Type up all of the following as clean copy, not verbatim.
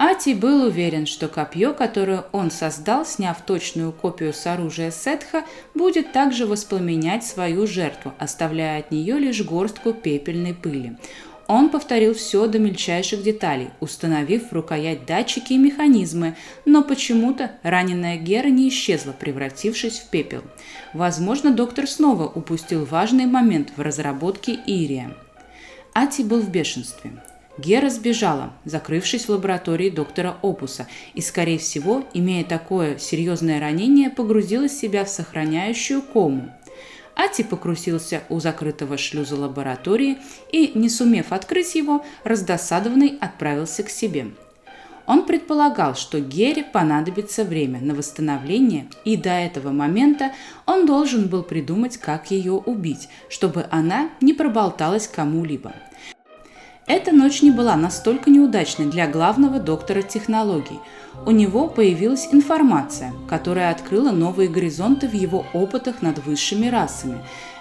Ати был уверен, что копье, которое он создал, сняв точную копию с оружия Сетха, будет также воспламенять свою жертву, оставляя от нее лишь горстку пепельной пыли. Он повторил все до мельчайших деталей, установив в рукоять датчики и механизмы, но почему-то раненая Гера не исчезла, превратившись в пепел. Возможно, доктор снова упустил важный момент в разработке Ирия. Ати был в бешенстве. Гера сбежала, закрывшись в лаборатории доктора Опуса, и, скорее всего, имея такое серьезное ранение, погрузила себя в сохраняющую кому. Ати покрутился у закрытого шлюза лаборатории и, не сумев открыть его, раздосадованный отправился к себе. Он предполагал, что Гере понадобится время на восстановление, и до этого момента он должен был придумать, как ее убить, чтобы она не проболталась кому-либо. Эта ночь не была настолько неудачной для главного доктора технологий. У него появилась информация, которая открыла новые горизонты в его опытах над высшими расами.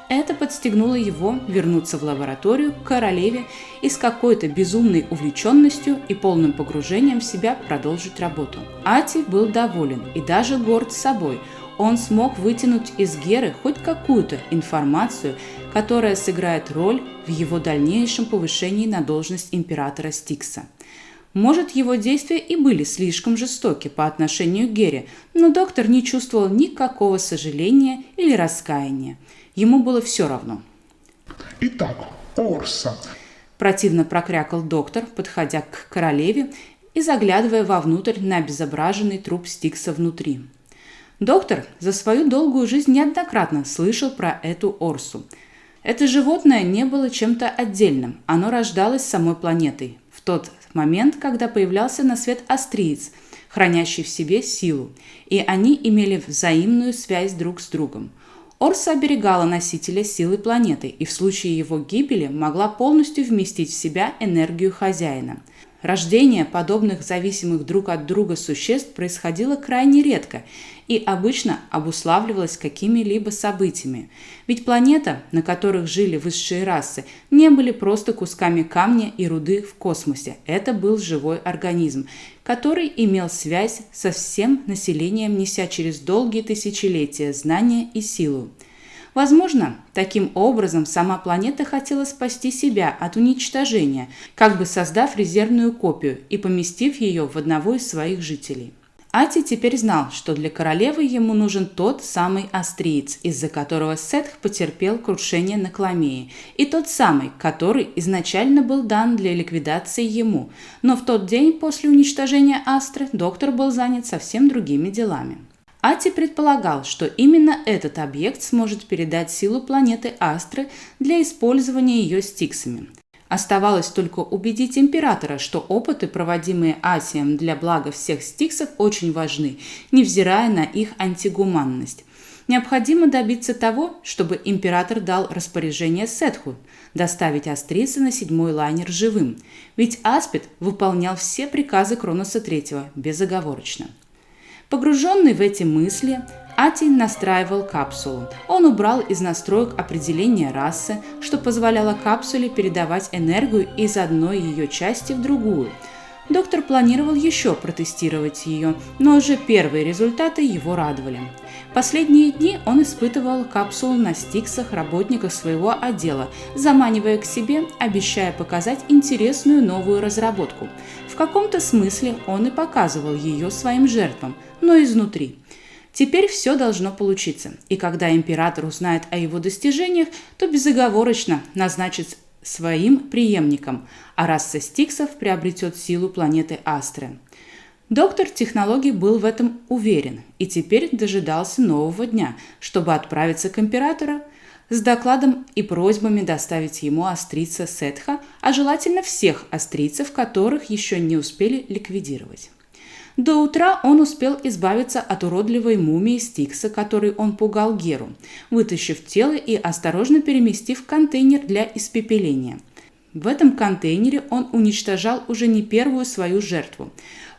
Это подстегнуло его вернуться в лабораторию к королеве и с какой-то безумной увлеченностью и полным погружением в себя продолжить работу. Ати был доволен и даже горд собой. Он смог вытянуть из Геры хоть какую-то информацию, которая сыграет роль в его дальнейшем повышении на должность императора Стикса. Может, его действия и были слишком жестоки по отношению к Гере, но доктор не чувствовал никакого сожаления или раскаяния. Ему было все равно. «Итак, Орса», – противно прокрякал доктор, подходя к королеве и заглядывая вовнутрь на обезображенный труп Стикса внутри. Доктор за свою долгую жизнь неоднократно слышал про эту Орсу. Это животное не было чем-то отдельным, оно рождалось самой планетой в тот момент, когда появлялся на свет астриец, хранящий в себе силу, и они имели взаимную связь друг с другом. Орса оберегала носителя силы планеты и в случае его гибели могла полностью вместить в себя энергию хозяина. Рождение подобных зависимых друг от друга существ происходило крайне редко и обычно обуславливалось какими-либо событиями. Ведь планеты, на которых жили высшие расы, не были просто кусками камня и руды в космосе. Это был живой организм, который имел связь со всем населением, неся через долгие тысячелетия знания и силу. Возможно, таким образом сама планета хотела спасти себя от уничтожения, как бы создав резервную копию и поместив ее в одного из своих жителей. Ати теперь знал, что для королевы ему нужен тот самый астриец, из-за которого Сетх потерпел крушение на Кламее, и тот самый, который изначально был дан для ликвидации ему, но в тот день после уничтожения Астры доктор был занят совсем другими делами. Ати предполагал, что именно этот объект сможет передать силу планеты Астры для использования ее стиксами. Оставалось только убедить императора, что опыты, проводимые Атием для блага всех стиксов, очень важны, невзирая на их антигуманность. Необходимо добиться того, чтобы император дал распоряжение Сетху доставить Астрица на 7-й лайнер живым, ведь Аспид выполнял все приказы Кроноса III безоговорочно. Погруженный в эти мысли, Ати настраивал капсулу. Он убрал из настроек определение расы, что позволяло капсуле передавать энергию из одной ее части в другую. Доктор планировал еще протестировать ее, но уже первые результаты его радовали. Последние дни он испытывал капсулу на стиксах работников своего отдела, заманивая к себе, обещая показать интересную новую разработку. В каком-то смысле он и показывал ее своим жертвам, но изнутри. Теперь все должно получиться, и когда император узнает о его достижениях, то безоговорочно назначит своим преемником, а раса стиксов приобретет силу планеты Астры. Доктор технологий был в этом уверен и теперь дожидался нового дня, чтобы отправиться к императору с докладом и просьбами доставить ему астрица Сетха, а желательно всех астрийцев, которых еще не успели ликвидировать. До утра он успел избавиться от уродливой мумии Стикса, которой он пугал Геру, вытащив тело и осторожно переместив в контейнер для испепеления. В этом контейнере он уничтожал уже не первую свою жертву.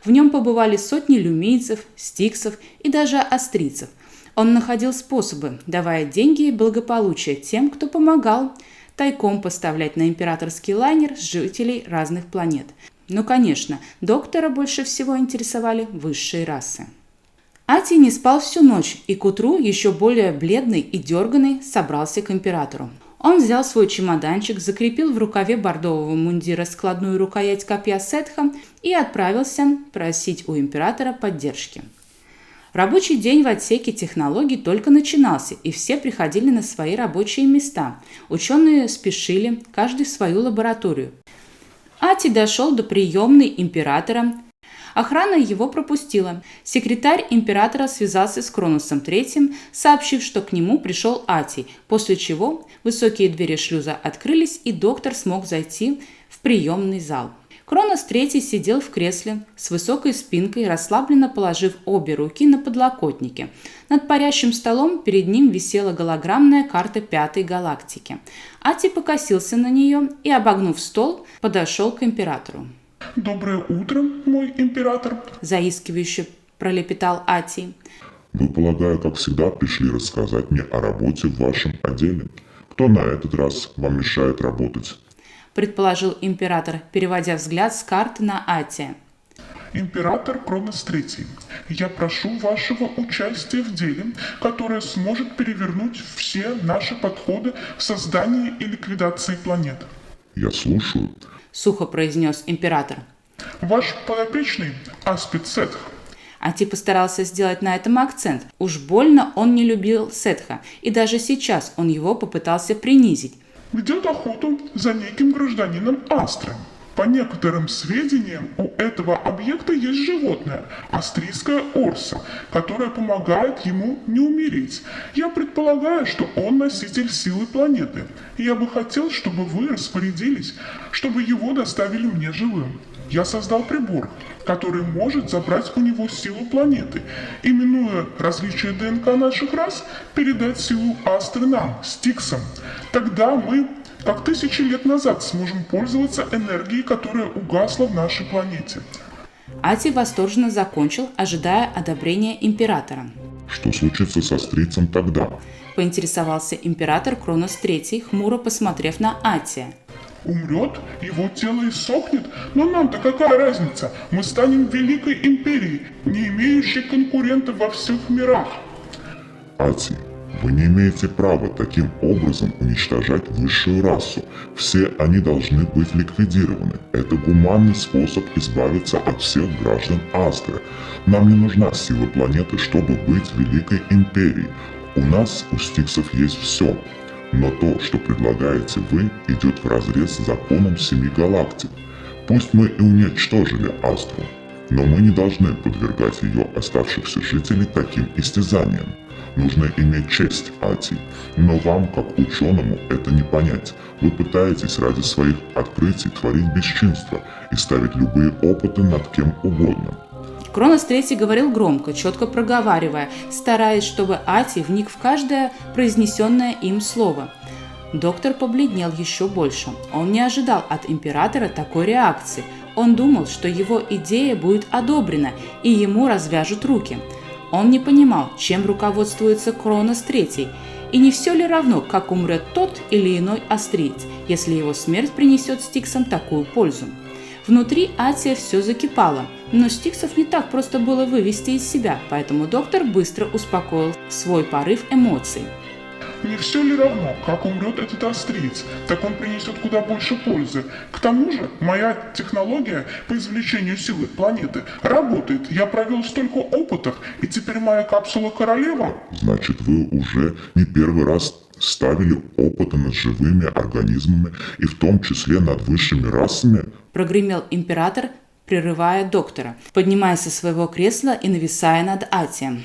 В нем побывали сотни люмийцев, стиксов и даже астрийцев. Он находил способы, давая деньги и благополучие тем, кто помогал тайком поставлять на императорский лайнер жителей разных планет. Но, конечно, доктора больше всего интересовали высшие расы. Ати не спал всю ночь и к утру, еще более бледный и дерганный, собрался к императору. Он взял свой чемоданчик, закрепил в рукаве бордового мундира складную рукоять копья Сетха и отправился просить у императора поддержки. Рабочий день в отсеке технологий только начинался, и все приходили на свои рабочие места. Ученые спешили, каждый в свою лабораторию. Ати дошел до приемной императора. Охрана его пропустила. Секретарь императора связался с Кроносом III, сообщив, что к нему пришел Ати, после чего высокие двери шлюза открылись, и доктор смог зайти в приемный зал. Кронос III сидел в кресле с высокой спинкой, расслабленно положив обе руки на подлокотники. Над парящим столом перед ним висела голограммная карта Пятой галактики. Ати покосился на нее и, обогнув стол, подошел к императору. «Доброе утро, мой император!» – заискивающе пролепетал Ати. Вы, полагаю, как всегда, пришли рассказать мне о работе в вашем отделе. Кто на этот раз вам мешает работать? Предположил император, переводя взгляд с карты на Ати. Император Кронос III, я прошу вашего участия в деле, которое сможет перевернуть все наши подходы в создании и ликвидации планет. Я слушаю. Сухо произнес император. Ваш подопечный Аспид Сетх. Ати постарался сделать на этом акцент. Уж больно он не любил Сетха, и даже сейчас он его попытался принизить. Ведет охоту за неким гражданином Астры. По некоторым сведениям, у этого объекта есть животное, астрийская орса, которая помогает ему не умереть. Я предполагаю, что он носитель силы планеты. И я бы хотел, чтобы вы распорядились, чтобы его доставили мне живым. Я создал прибор, который может забрать у него силу планеты, и, минуя различия ДНК наших рас, передать силу Астры нам, Стиксам. Тогда мы, как 1000 лет назад, сможем пользоваться энергией, которая угасла в нашей планете. Ати восторженно закончил, ожидая одобрения императора. Что случится со астрийцем тогда? Поинтересовался император Кронос III, хмуро посмотрев на Атия. Умрет, его тело иссохнет, но нам-то какая разница? Мы станем великой империей, не имеющей конкурентов во всех мирах. Ати, вы не имеете права таким образом уничтожать высшую расу. Все они должны быть ликвидированы. Это гуманный способ избавиться от всех граждан Астры. Нам не нужна сила планеты, чтобы быть великой империей. У нас, у Стиксов, есть все. Но то, что предлагаете вы, идет вразрез с законом 7 галактик. Пусть мы и уничтожили Астру, но мы не должны подвергать ее оставшихся жителей таким истязаниям. Нужно иметь честь, Ати, но вам, как ученому, это не понять. Вы пытаетесь ради своих открытий творить бесчинство и ставить любые опыты над кем угодно. Кронос III говорил громко, четко проговаривая, стараясь, чтобы Ати вник в каждое произнесенное им слово. Доктор побледнел еще больше. Он не ожидал от императора такой реакции. Он думал, что его идея будет одобрена, и ему развяжут руки. Он не понимал, чем руководствуется Кронос III, и не все ли равно, как умрет тот или иной астриец, если его смерть принесет Стиксам такую пользу. Внутри Атия все закипало, но Стиксов не так просто было вывести из себя, поэтому доктор быстро успокоил свой порыв эмоций. Не все ли равно, как умрет этот астриец, так он принесет куда больше пользы. К тому же, моя технология по извлечению силы планеты работает. Я провел столько опытов, и теперь моя капсула королева... Значит, вы уже не первый раз ставили опыты над живыми организмами и в том числе над высшими расами? Прогремел император, прерывая доктора, поднимаясь со своего кресла и нависая над Атием.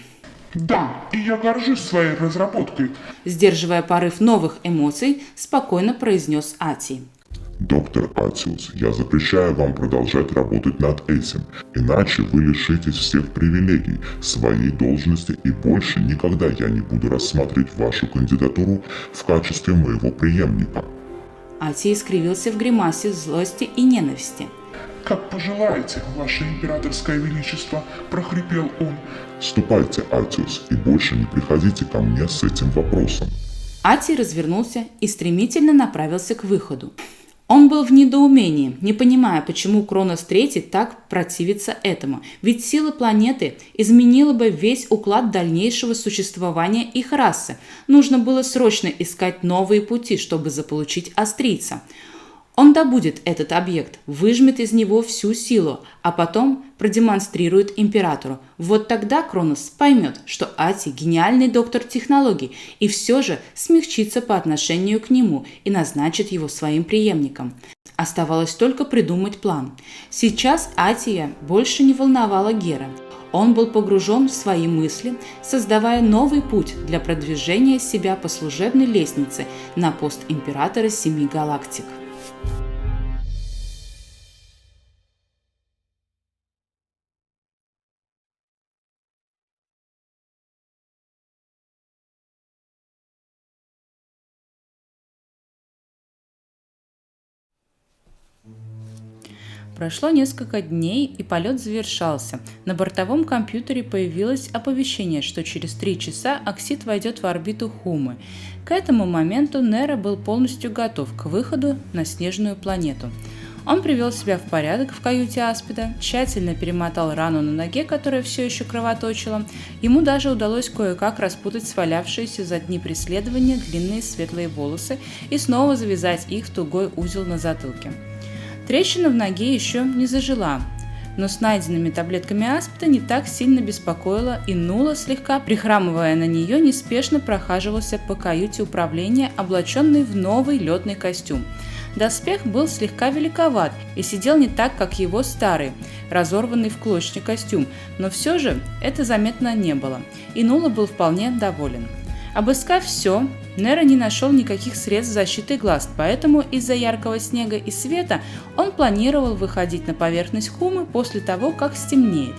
Да, и я горжусь своей разработкой. Сдерживая порыв новых эмоций, спокойно произнес Атий. Доктор Атиус, я запрещаю вам продолжать работать над этим, иначе вы лишитесь всех привилегий своей должности, и больше никогда я не буду рассматривать вашу кандидатуру в качестве моего преемника. Атий искривился в гримасе злости и ненависти. «Как пожелаете, ваше императорское величество», – прохрипел он. Ступайте, Атиус, и больше не приходите ко мне с этим вопросом. Атий развернулся и стремительно направился к выходу. Он был в недоумении, не понимая, почему Кронос III так противится этому, ведь сила планеты изменила бы весь уклад дальнейшего существования их расы. Нужно было срочно искать новые пути, чтобы заполучить астрийца. Он добудет этот объект, выжмет из него всю силу, а потом продемонстрирует императору. Вот тогда Кронос поймет, что Ати – гениальный доктор технологий, и все же смягчится по отношению к нему и назначит его своим преемником. Оставалось только придумать план. Сейчас Атия больше не волновала Гера. Он был погружен в свои мысли, создавая новый путь для продвижения себя по служебной лестнице на пост императора Семи Галактик. Прошло несколько дней, и полет завершался. На бортовом компьютере появилось оповещение, что через 3 часа Оксид войдет в орбиту Хумы. К этому моменту Неро был полностью готов к выходу на снежную планету. Он привел себя в порядок в каюте Аспида, тщательно перемотал рану на ноге, которая все еще кровоточила. Ему даже удалось кое-как распутать свалявшиеся за дни преследования длинные светлые волосы и снова завязать их в тугой узел на затылке. Трещина в ноге еще не зажила, но с найденными таблетками Аспида не так сильно беспокоила, и Нула, слегка прихрамывая на нее, неспешно прохаживался по каюте управления, облаченный в новый летный костюм. Доспех был слегка великоват и сидел не так, как его старый, разорванный в клочья костюм, но все же это заметно не было, и Нула был вполне доволен. Обыскав все, Неро не нашел никаких средств защиты глаз, поэтому из-за яркого снега и света он планировал выходить на поверхность Хумы после того, как стемнеет.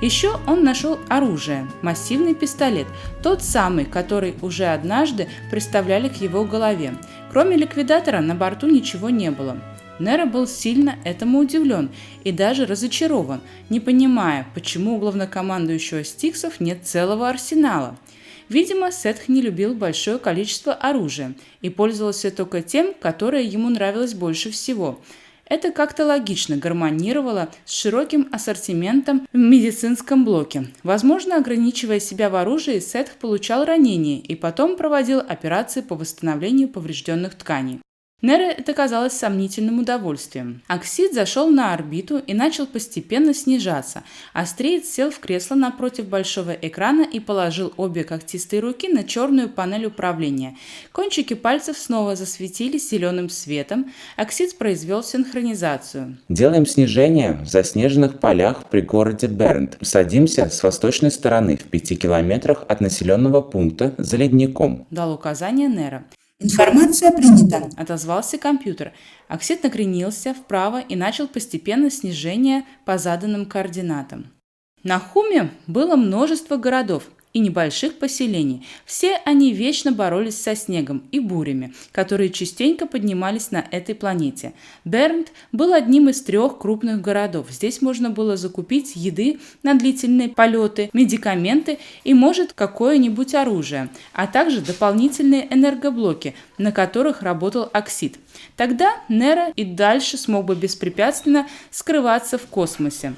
Еще он нашел оружие, массивный пистолет, тот самый, который уже однажды приставляли к его голове. Кроме ликвидатора на борту ничего не было. Неро был сильно этому удивлен и даже разочарован, не понимая, почему у главнокомандующего Стиксов нет целого арсенала. Видимо, Сетх не любил большое количество оружия и пользовался только тем, которое ему нравилось больше всего. Это как-то логично гармонировало с широким ассортиментом в медицинском блоке. Возможно, ограничивая себя в оружии, Сетх получал ранения и потом проводил операции по восстановлению поврежденных тканей. Неро это казалось сомнительным удовольствием. Оксид зашел на орбиту и начал постепенно снижаться. Астриец сел в кресло напротив большого экрана и положил обе когтистые руки на черную панель управления. Кончики пальцев снова засветились зеленым светом. Оксид произвел синхронизацию. Делаем снижение в заснеженных полях при городе Бернт. Садимся с восточной стороны в 5 километрах от населенного пункта за ледником. Дал указание Неро. «Информация принята», – отозвался компьютер. Оксид накренился вправо и начал постепенно снижение по заданным координатам. На Хуме было множество городов и небольших поселений. Все они вечно боролись со снегом и бурями, которые частенько поднимались на этой планете. Бернт был одним из 3 крупных городов. Здесь можно было закупить еды на длительные полеты, медикаменты и, может, какое-нибудь оружие, а также дополнительные энергоблоки, на которых работал Оксид. Тогда Неро и дальше смог бы беспрепятственно скрываться в космосе.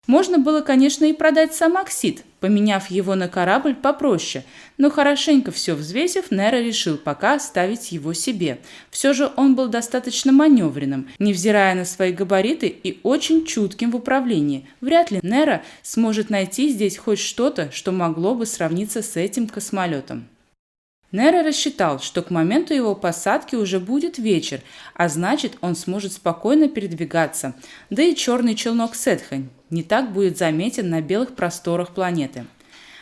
Можно было, конечно, и продать сам Оксид, поменяв его на корабль попроще, но хорошенько все взвесив, Неро решил пока оставить его себе. Все же он был достаточно маневренным, невзирая на свои габариты, и очень чутким в управлении. Вряд ли Неро сможет найти здесь хоть что-то, что могло бы сравниться с этим космолетом. Неро рассчитал, что к моменту его посадки уже будет вечер, а значит, он сможет спокойно передвигаться, да и черный челнок Сетха не так будет заметен на белых просторах планеты.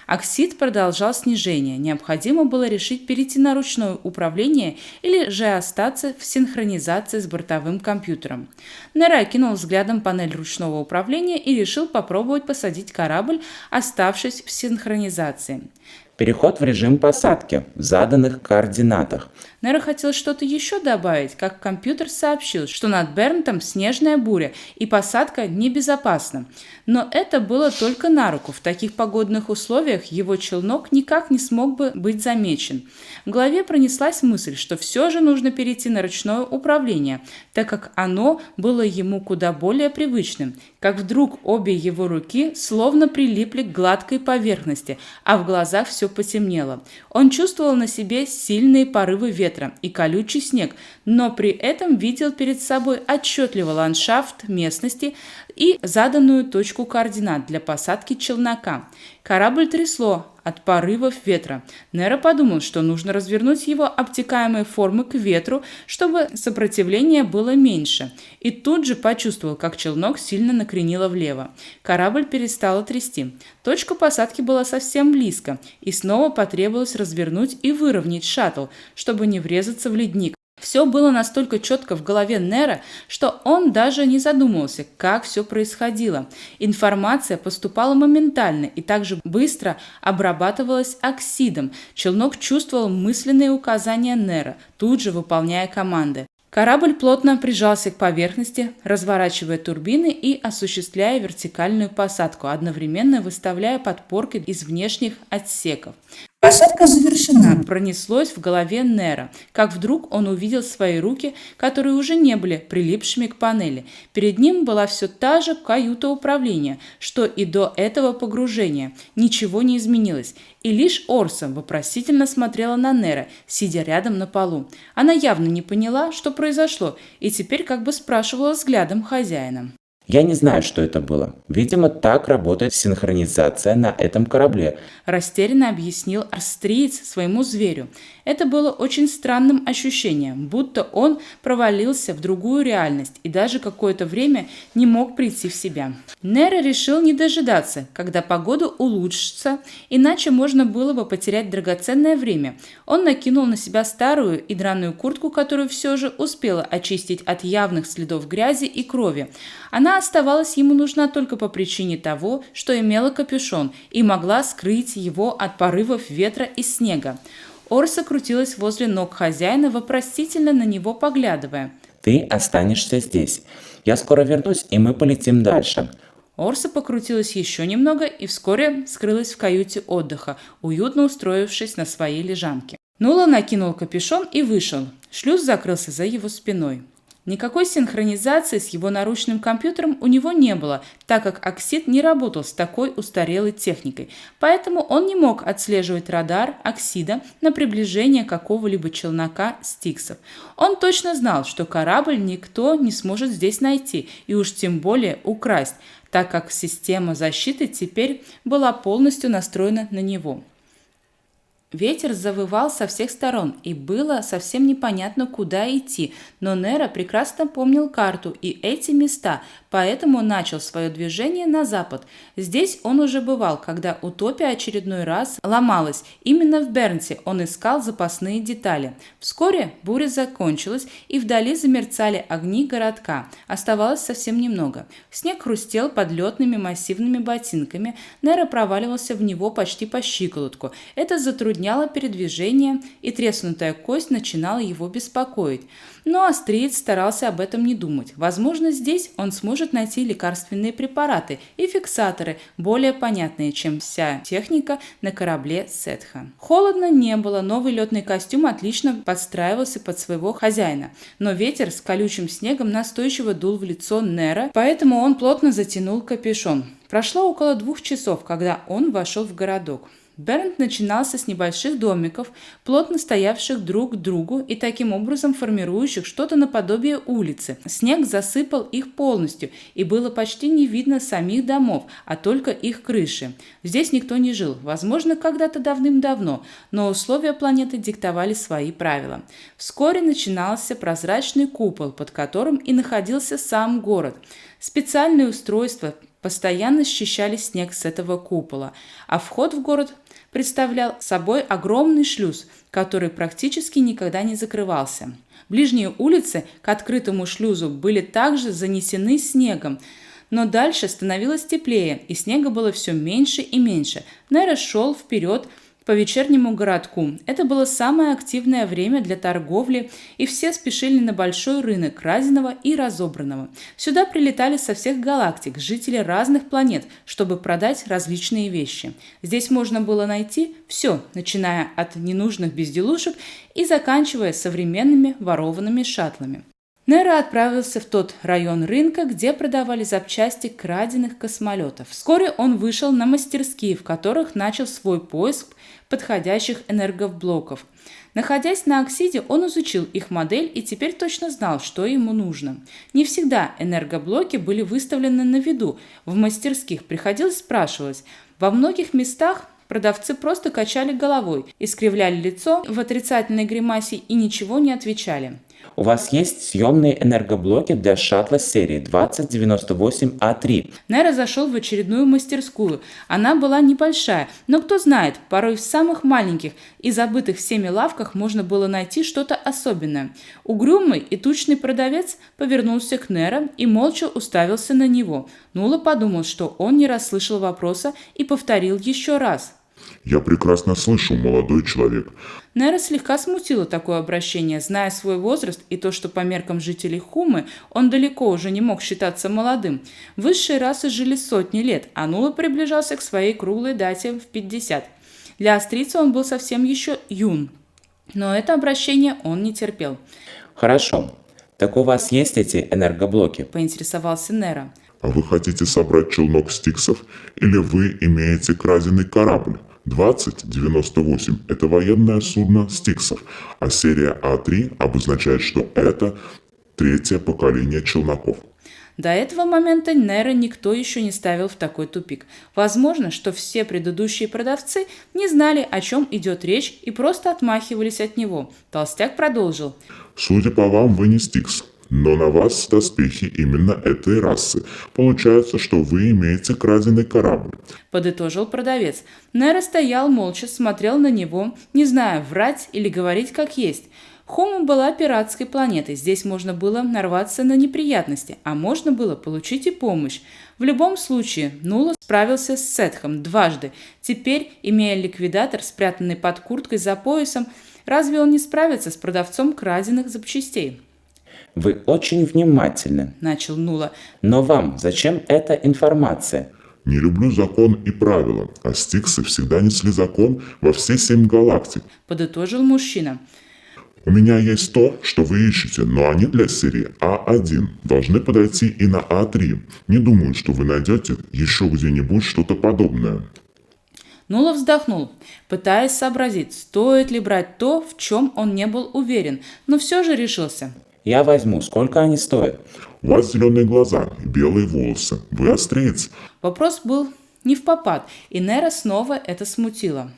Оксид продолжал снижение. Необходимо было решить перейти на ручное управление или же остаться в синхронизации с бортовым компьютером. Неро окинул взглядом панель ручного управления и решил попробовать посадить корабль, оставшись в синхронизации. Переход в режим посадки в заданных координатах. Нера хотел что-то еще добавить, как компьютер сообщил, что над Бернтом снежная буря и посадка небезопасна. Но это было только на руку. В таких погодных условиях его челнок никак не смог бы быть замечен. В голове пронеслась мысль, что все же нужно перейти на ручное управление, так как оно было ему куда более привычным. Как вдруг обе его руки словно прилипли к гладкой поверхности, а в глазах все потемнело. Он чувствовал на себе сильные порывы ветра и колючий снег, но при этом видел перед собой отчетливо ландшафт местности и заданную точку координат для посадки челнока. Корабль трясло от порывов ветра. Нера подумал, что нужно развернуть его обтекаемые формы к ветру, чтобы сопротивление было меньше. И тут же почувствовал, как челнок сильно накренило влево. Корабль перестало трясти. Точка посадки была совсем близко, и снова потребовалось развернуть и выровнять шаттл, чтобы не врезаться в ледник. Все было настолько четко в голове Нера, что он даже не задумывался, как все происходило. Информация поступала моментально и также быстро обрабатывалась оксидом. Челнок чувствовал мысленные указания Нера, тут же выполняя команды. Корабль плотно прижался к поверхности, разворачивая турбины и осуществляя вертикальную посадку, одновременно выставляя подпорки из внешних отсеков. Посадка завершена. Пронеслось в голове Нера, как вдруг он увидел свои руки, которые уже не были прилипшими к панели. Перед ним была все та же каюта управления, что и до этого погружения. Ничего не изменилось. И лишь Орса вопросительно смотрела на Нера, сидя рядом на полу. Она явно не поняла, что произошло, и теперь как бы спрашивала взглядом хозяина. Я не знаю, что это было. Видимо, так работает синхронизация на этом корабле. Растерянно объяснил австриец своему зверю. Это было очень странным ощущением, будто он провалился в другую реальность и даже какое-то время не мог прийти в себя. Нера решил не дожидаться, когда погода улучшится, иначе можно было бы потерять драгоценное время. Он накинул на себя старую и драную куртку, которую все же успела очистить от явных следов грязи и крови. Она оставалась ему нужна только по причине того, что имела капюшон и могла скрыть его от порывов ветра и снега. Орса крутилась возле ног хозяина, вопросительно на него поглядывая. Ты останешься здесь. Я скоро вернусь, и мы полетим дальше. Орса покрутилась еще немного и вскоре скрылась в каюте отдыха, уютно устроившись на своей лежанке. Нула накинул капюшон и вышел. Шлюз закрылся за его спиной. Никакой синхронизации с его наручным компьютером у него не было, так как Оксид не работал с такой устарелой техникой, поэтому он не мог отслеживать радар Оксида на приближение какого-либо челнока Стиксов. Он точно знал, что корабль никто не сможет здесь найти и уж тем более украсть, так как система защиты теперь была полностью настроена на него. Ветер завывал со всех сторон, и было совсем непонятно, куда идти, но Нера прекрасно помнил карту и эти места, поэтому начал свое движение на запад. Здесь он уже бывал, когда Утопия очередной раз ломалась. Именно в Бернте он искал запасные детали. Вскоре буря закончилась, и вдали замерцали огни городка. Оставалось совсем немного. Снег хрустел под летными массивными ботинками. Нера проваливался в него почти по щиколотку. Это затрудняло передвижение, и треснутая кость начинала его беспокоить. Но австриец старался об этом не думать. Возможно, здесь он сможет найти лекарственные препараты и фиксаторы, более понятные, чем вся техника на корабле Сетха. Холодно не было, новый летный костюм отлично подстраивался под своего хозяина, но ветер с колючим снегом настойчиво дул в лицо Нера, поэтому он плотно затянул капюшон. Прошло около 2 часов, когда он вошел в городок. Бернт начинался с небольших домиков, плотно стоявших друг к другу и таким образом формирующих что-то наподобие улицы. Снег засыпал их полностью, и было почти не видно самих домов, а только их крыши. Здесь никто не жил, возможно, когда-то давным-давно, но условия планеты диктовали свои правила. Вскоре начинался прозрачный купол, под которым и находился сам город. Специальные устройства постоянно счищали снег с этого купола, а вход в город представлял собой огромный шлюз, который практически никогда не закрывался. Ближние улицы к открытому шлюзу были также занесены снегом, но дальше становилось теплее, и снега было все меньше и меньше. Нера шел вперед по вечернему городку. Это было самое активное время для торговли, и все спешили на большой рынок краденого и разобранного. Сюда прилетали со всех галактик жители разных планет, чтобы продать различные вещи. Здесь можно было найти все, начиная от ненужных безделушек и заканчивая современными ворованными шаттлами. Неро отправился в тот район рынка, где продавали запчасти краденных космолетов. Вскоре он вышел на мастерские, в которых начал свой поиск подходящих энергоблоков. Находясь на Оксиде, он изучил их модель и теперь точно знал, что ему нужно. Не всегда энергоблоки были выставлены на виду. В мастерских приходилось спрашивать. Во многих местах продавцы просто качали головой, искривляли лицо в отрицательной гримасе и ничего не отвечали. У вас есть съемные энергоблоки для шаттла серии 2098А3. Неро зашел в очередную мастерскую. Она была небольшая, но кто знает, порой в самых маленьких и забытых всеми лавках можно было найти что-то особенное. Угрюмый и тучный продавец повернулся к Неро и молча уставился на него. Нула подумал, что он не расслышал вопроса и повторил еще раз. Я прекрасно слышу, молодой человек. Неро слегка смутило такое обращение, зная свой возраст и то, что по меркам жителей Хумы он далеко уже не мог считаться молодым. Высшие расы жили сотни лет, а Нула приближался к своей круглой дате в 50. Для астрийца он был совсем еще юн, но это обращение он не терпел. Хорошо. Так у вас есть эти энергоблоки? Поинтересовался Неро. А вы хотите собрать челнок стиксов или вы имеете краденый корабль? 2098 – это военное судно стиксов, а серия А3 обозначает, что это третье поколение челноков. До этого момента Неро никто еще не ставил в такой тупик. Возможно, что все предыдущие продавцы не знали, о чем идет речь, и просто отмахивались от него. Толстяк продолжил. Судя по вам, вы не стикс. Но на вас доспехи именно этой расы. Получается, что вы имеете краденый корабль. Подытожил продавец. Неро стоял молча, смотрел на него, не зная, врать или говорить как есть. Хума была пиратской планетой, здесь можно было нарваться на неприятности, а можно было получить и помощь. В любом случае, Нула справился с Сетхом дважды. Теперь, имея ликвидатор, спрятанный под курткой за поясом, разве он не справится с продавцом краденных запчастей? Вы очень внимательны. Начал Нула. Но вам зачем эта информация? Не люблю закон и правила, а стиксы всегда несли закон во все 7 галактик. Подытожил мужчина. У меня есть то, что вы ищете, но они для серии А1 должны подойти и на А3. Не думаю, что вы найдете еще где-нибудь что-то подобное. Нула вздохнул, пытаясь сообразить, стоит ли брать то, в чем он не был уверен, но все же решился. Я возьму. Сколько они стоят? У вас зеленые глаза и белые волосы. Вы австриец. Вопрос был не впопад, и Неро снова это смутило.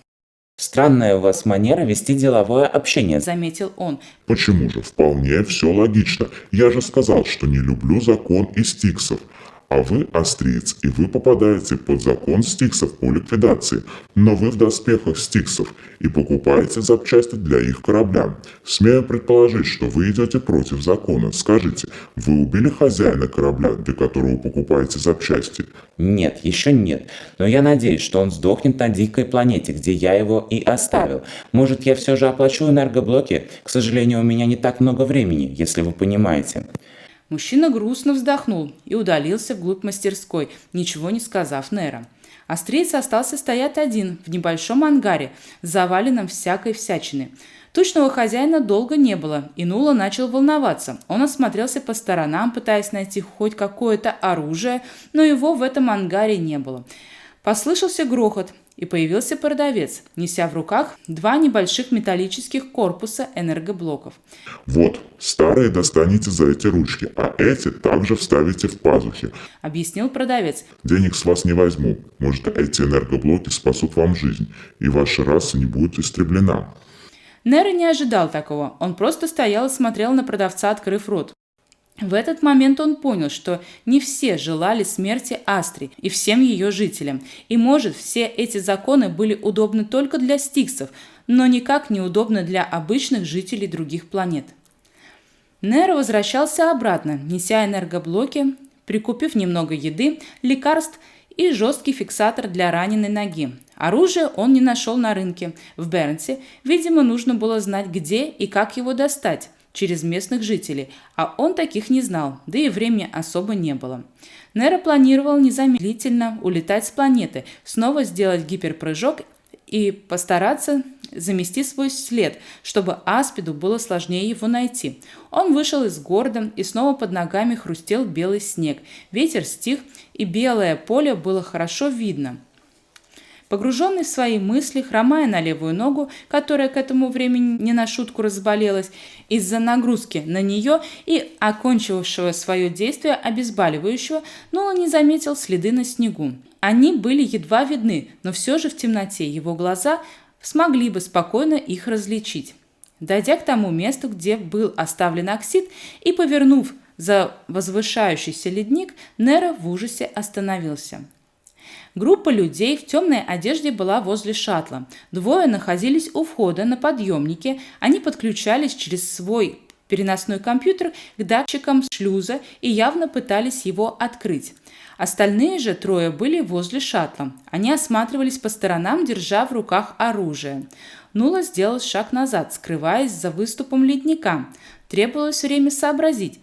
Странная у вас манера вести деловое общение. Заметил он. Почему же? Вполне все логично. Я же сказал, что не люблю закон и стиксов. А вы австриец, и вы попадаете под закон стиксов по ликвидации. Но вы в доспехах стиксов и покупаете запчасти для их корабля. Смею предположить, что вы идете против закона. Скажите, вы убили хозяина корабля, для которого покупаете запчасти? Нет, еще нет. Но я надеюсь, что он сдохнет на дикой планете, где я его и оставил. Может, я все же оплачу энергоблоки? К сожалению, у меня не так много времени, если вы понимаете. Мужчина грустно вздохнул и удалился вглубь мастерской, ничего не сказав Неро. Австриец остался стоять один в небольшом ангаре, заваленном всякой всячиной. Тучного хозяина долго не было, и Нула начал волноваться. Он осмотрелся по сторонам, пытаясь найти хоть какое-то оружие, но его в этом ангаре не было. Послышался грохот, и появился продавец, неся в руках 2 небольших металлических корпуса энергоблоков. Вот, старые достанете за эти ручки, а эти также вставите в пазухи. Объяснил продавец. Денег с вас не возьму. Может, эти энергоблоки спасут вам жизнь, и ваша раса не будет истреблена. Неро не ожидал такого. Он просто стоял и смотрел на продавца, открыв рот. В этот момент он понял, что не все желали смерти Астри и всем ее жителям. И, может, все эти законы были удобны только для стиксов, но никак не удобны для обычных жителей других планет. Неро возвращался обратно, неся энергоблоки, прикупив немного еды, лекарств и жесткий фиксатор для раненой ноги. Оружие он не нашел на рынке в Бернсе. Видимо, нужно было знать, где и как его достать через местных жителей, а он таких не знал, да и времени особо не было. Неро планировал незамедлительно улетать с планеты, снова сделать гиперпрыжок и постараться замести свой след, чтобы Аспиду было сложнее его найти. Он вышел из города, и снова под ногами хрустел белый снег. Ветер стих, и белое поле было хорошо видно. Погруженный в свои мысли, хромая на левую ногу, которая к этому времени не на шутку разболелась из-за нагрузки на нее и окончившего свое действие обезболивающего, но он не заметил следы на снегу. Они были едва видны, но все же в темноте его глаза смогли бы спокойно их различить. Дойдя к тому месту, где был оставлен Оксид, и повернув за возвышающийся ледник, Неро в ужасе остановился. Группа людей в темной одежде была возле шаттла. Двое находились у входа на подъемнике. Они подключались через свой переносной компьютер к датчикам шлюза и явно пытались его открыть. Остальные же трое были возле шаттла. Они осматривались по сторонам, держа в руках оружие. Нула сделал шаг назад, скрываясь за выступом ледника. Требовалось время сообразить,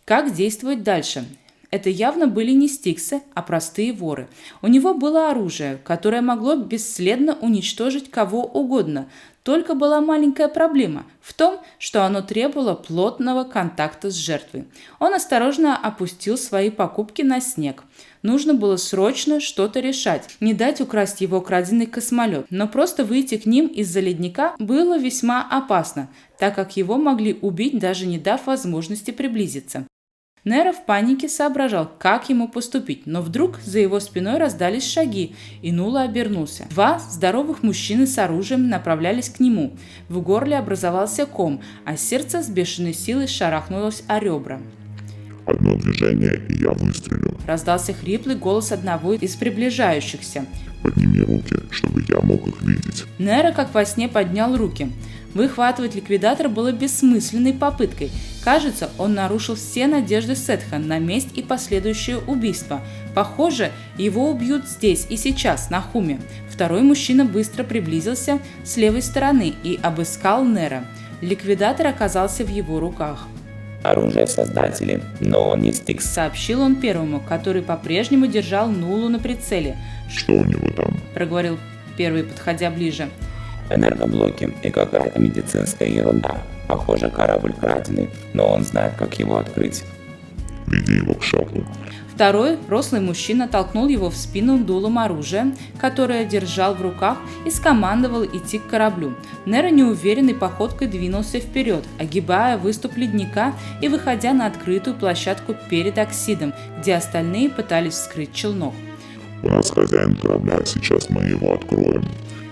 как действовать дальше. Это явно были не стиксы, а простые воры. У него было оружие, которое могло бесследно уничтожить кого угодно. Только была маленькая проблема в том, что оно требовало плотного контакта с жертвой. Он осторожно опустил свои покупки на снег. Нужно было срочно что-то решать, не дать украсть его краденый космолет, но просто выйти к ним из-за ледника было весьма опасно, так как его могли убить, даже не дав возможности приблизиться. Неро в панике соображал, как ему поступить, но вдруг за его спиной раздались шаги, и Нула обернулся. Два здоровых мужчины с оружием направлялись к нему. В горле образовался ком, а сердце с бешеной силой шарахнулось о ребра. «Одно движение, и я выстрелю. Раздался хриплый голос одного из приближающихся. Подними руки, чтобы я мог их видеть». Неро как во сне поднял руки. Выхватывать ликвидатор было бессмысленной попыткой. Кажется, он нарушил все надежды Сетха на месть и последующее убийство. Похоже, его убьют здесь и сейчас, на Хуме. Второй мужчина быстро приблизился с левой стороны и обыскал Неро. Ликвидатор оказался в его руках. Оружие создателей, но он не стикс. Сообщил он первому, который по-прежнему держал Нулу на прицеле. «Что у него там?» – проговорил первый, подходя ближе. Энергоблоки и какая-то медицинская ерунда. Похоже, корабль краденый, но он знает, как его открыть. «Веди его к шаттлу». Второй, рослый мужчина, толкнул его в спину дулом оружия, которое держал в руках, и скомандовал идти к кораблю. Неро неуверенной походкой двинулся вперед, огибая выступ ледника и выходя на открытую площадку перед Оксидом, где остальные пытались вскрыть челнок. «У нас хозяин корабля, сейчас мы его откроем».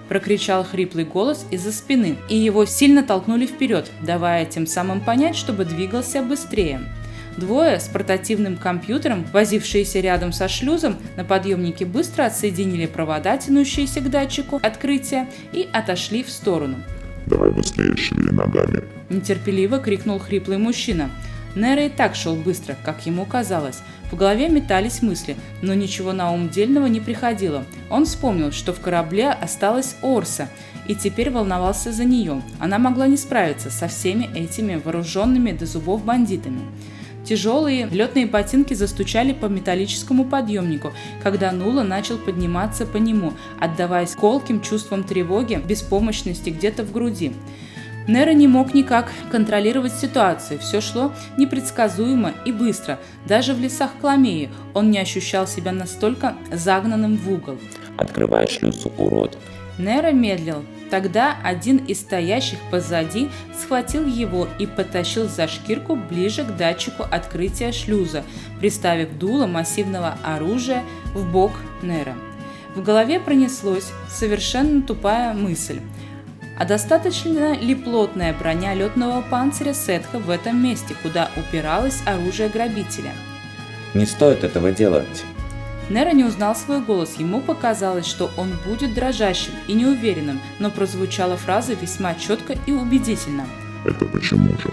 Прокричал хриплый голос из-за спины, и его сильно толкнули вперед, давая тем самым понять, чтобы двигался быстрее. Двое с портативным компьютером, возившиеся рядом со шлюзом, на подъемнике быстро отсоединили провода, тянущиеся к датчику открытия, и отошли в сторону. «Давай быстрее, шевели ногами». Нетерпеливо крикнул хриплый мужчина. Неро и так шел быстро, как ему казалось. В голове метались мысли, но ничего на ум дельного не приходило. Он вспомнил, что в корабле осталась Орса, и теперь волновался за нее. Она могла не справиться со всеми этими вооруженными до зубов бандитами. Тяжелые летные ботинки застучали по металлическому подъемнику, когда Нула начал подниматься по нему, отдаваясь колким чувствам тревоги, беспомощности где-то в груди. Неро не мог никак контролировать ситуацию, все шло непредсказуемо и быстро. Даже в лесах Кламеи он не ощущал себя настолько загнанным в угол. «Открывай шлюзу, урод!» Неро медлил. Тогда один из стоящих позади схватил его и потащил за шкирку ближе к датчику открытия шлюза, приставив дуло массивного оружия в бок Неро. В голове пронеслась совершенно тупая мысль. А достаточно ли плотная броня летного панциря Сетха в этом месте, куда упиралось оружие грабителя? «Не стоит этого делать!» Неро не узнал свой голос, ему показалось, что он будет дрожащим и неуверенным, но прозвучала фраза весьма четко и убедительно. «Это почему же?»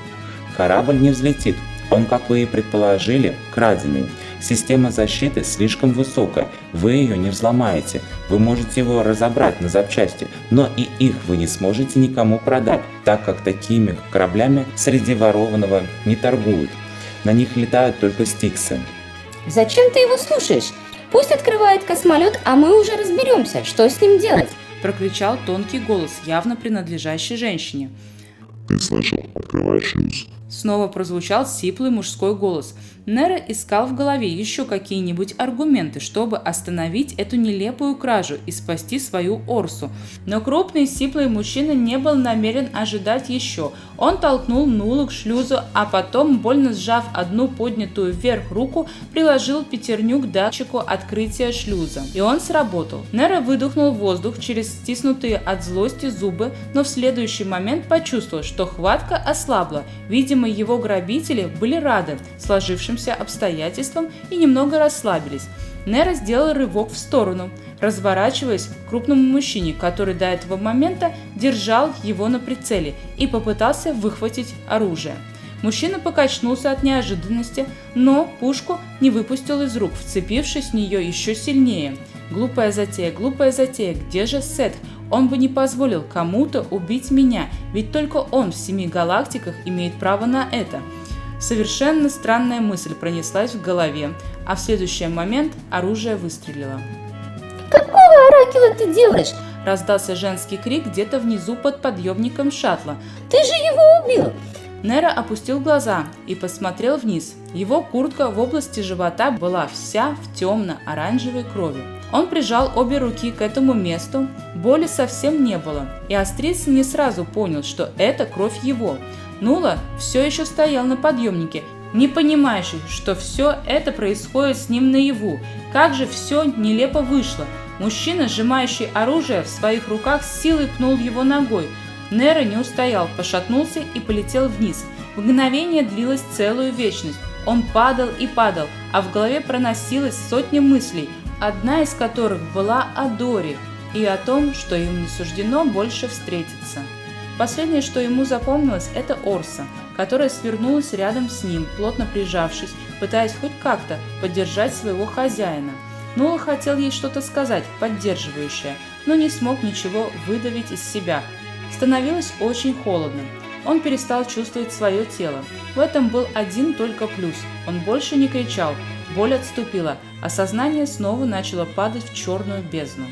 «Корабль не взлетит. Он, как вы и предположили, краденый. Система защиты слишком высокая, вы ее не взломаете. Вы можете его разобрать на запчасти, но и их вы не сможете никому продать, так как такими кораблями среди ворованного не торгуют. На них летают только стиксы. Зачем ты его слушаешь? Пусть открывает космолет, а мы уже разберемся, что с ним делать. Прокричал тонкий голос, явно принадлежащий женщине. Ты слышал? Открывай шлюз. Снова прозвучал сиплый мужской голос. Неро искал в голове еще какие-нибудь аргументы, чтобы остановить эту нелепую кражу и спасти свою Орсу. Но крупный сиплый мужчина не был намерен ожидать еще. Он толкнул Нулу к шлюзу, а потом, больно сжав одну поднятую вверх руку, приложил пятерню к датчику открытия шлюза. И он сработал. Неро выдохнул воздух через стиснутые от злости зубы, но в следующий момент почувствовал, что хватка ослабла. Видимо, его грабители были рады сложившимся обстоятельствам и немного расслабились. Неро сделал рывок в сторону, разворачиваясь к крупному мужчине, который до этого момента держал его на прицеле и попытался выхватить оружие. Мужчина покачнулся от неожиданности, но пушку не выпустил из рук, вцепившись в нее еще сильнее. Глупая затея, где же Сет? Он бы не позволил кому-то убить меня, ведь только он в 7 галактиках имеет право на это. Совершенно странная мысль пронеслась в голове, а в следующий момент оружие выстрелило. Какого оракула ты делаешь? Раздался женский крик где-то внизу под подъемником шаттла. Ты же его убил! Неро опустил глаза и посмотрел вниз. Его куртка в области живота была вся в темно-оранжевой крови. Он прижал обе руки к этому месту, боли совсем не было, и Астрид не сразу понял, что это кровь его. Нула все еще стоял на подъемнике, не понимающий, что все это происходит с ним наяву. Как же все нелепо вышло. Мужчина, сжимающий оружие в своих руках, с силой пнул его ногой. Неро не устоял, пошатнулся и полетел вниз. Мгновение длилось целую вечность. Он падал и падал, а в голове проносилось сотни мыслей, одна из которых была о Доре и о том, что им не суждено больше встретиться. Последнее, что ему запомнилось, это Орса, которая свернулась рядом с ним, плотно прижавшись, пытаясь хоть как-то поддержать своего хозяина. Нула хотел ей что-то сказать, поддерживающее, но не смог ничего выдавить из себя. Становилось очень холодно. Он перестал чувствовать свое тело. В этом был один только плюс. Он больше не кричал, боль отступила, а сознание снова начало падать в черную бездну.